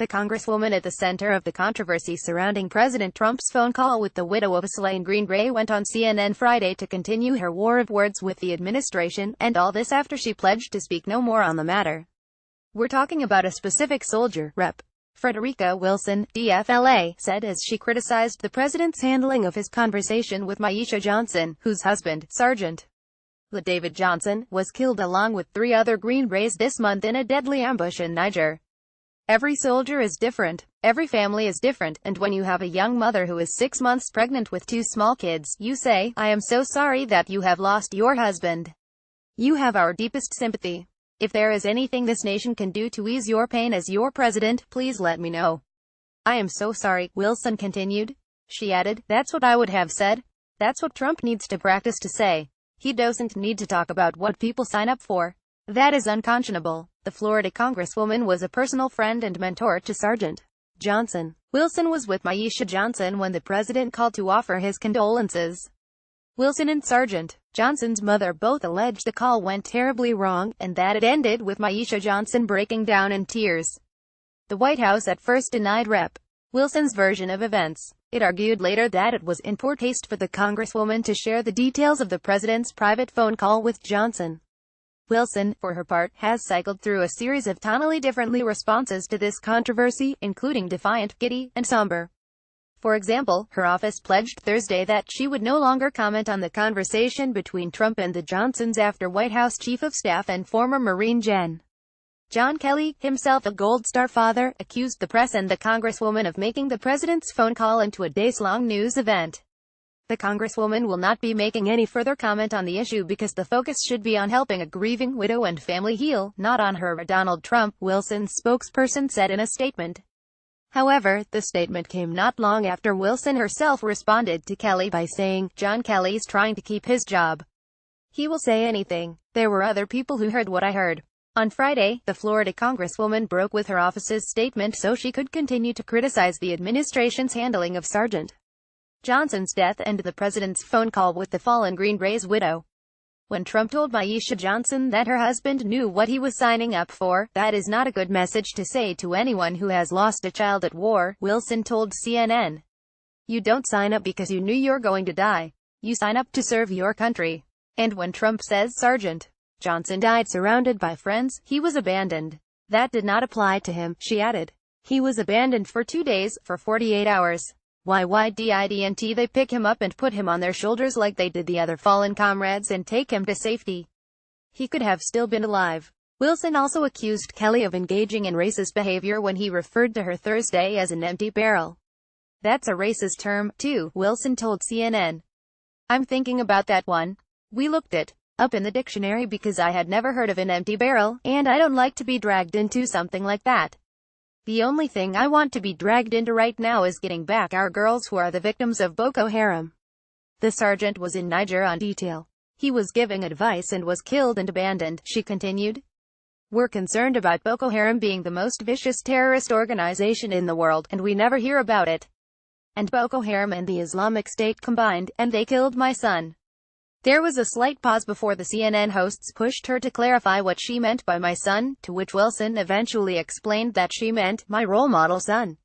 The congresswoman at the center of the controversy surrounding President Trump's phone call with the widow of a slain Green Beret went on CNN Friday to continue her war of words with the administration, and all this after she pledged to speak no more on the matter. "We're talking about a specific soldier," Rep. Frederica Wilson, DFLA, said as she criticized the president's handling of his conversation with Maisha Johnson, whose husband, Sergeant David Johnson, was killed along with 3 other Green Berets this month in a deadly ambush in Niger. "Every soldier is different. Every family is different, and when you have a young mother who is 6 months pregnant with 2 small kids, you say, 'I am so sorry that you have lost your husband. You have our deepest sympathy. If there is anything this nation can do to ease your pain as your president, please let me know.' I am so sorry," Wilson continued. She added, "That's what I would have said. That's what Trump needs to practice to say. He doesn't need to talk about what people sign up for. That is unconscionable." The Florida congresswoman was a personal friend and mentor to Sergeant Johnson. Wilson was with Maisha Johnson when the president called to offer his condolences. Wilson and Sergeant Johnson's mother both alleged the call went terribly wrong, and that it ended with Maisha Johnson breaking down in tears. The White House at first denied Rep. Wilson's version of events. It argued later that it was in poor taste for the congresswoman to share the details of the president's private phone call with Johnson. Wilson, for her part, has cycled through a series of tonally differently responses to this controversy, including defiant, giddy, and somber. For example, her office pledged Thursday that she would no longer comment on the conversation between Trump and the Johnsons after White House Chief of Staff and former Marine Gen. John Kelly, himself a Gold Star father, accused the press and the congresswoman of making the president's phone call into a days-long news event. The congresswoman will not be making any further comment on the issue because the focus should be on helping a grieving widow and family heal, not on her or Donald Trump, Wilson's spokesperson said in a statement. However, the statement came not long after Wilson herself responded to Kelly by saying, "John Kelly's trying to keep his job. He will say anything. There were other people who heard what I heard." On Friday, the Florida congresswoman broke with her office's statement so she could continue to criticize the administration's handling of Sergeant Johnson's death and the president's phone call with the fallen Green Berets widow. When Trump told Maisha Johnson that her husband knew what he was signing up for, "That is not a good message to say to anyone who has lost a child at war," Wilson told CNN. "You don't sign up because you knew you're going to die. You sign up to serve your country." And when Trump says Sergeant Johnson died surrounded by friends, he was abandoned. That did not apply to him, she added. He was abandoned for 2 days, for 48 hours. Why didn't they pick him up and put him on their shoulders like they did the other fallen comrades and take him to safety? He could have still been alive. Wilson also accused Kelly of engaging in racist behavior when he referred to her Thursday as an empty barrel. "That's a racist term, too," Wilson told CNN. "I'm thinking about that one. We looked it up in the dictionary because I had never heard of an empty barrel, and I don't like to be dragged into something like that. The only thing I want to be dragged into right now is getting back our girls who are the victims of Boko Haram." The sergeant was in Niger on detail. "He was giving advice and was killed and abandoned," she continued. "We're concerned about Boko Haram being the most vicious terrorist organization in the world, and we never hear about it. And Boko Haram and the Islamic State combined, and they killed my son." There was a slight pause before the CNN hosts pushed her to clarify what she meant by "my son," to which Wilson eventually explained that she meant, "my role model son."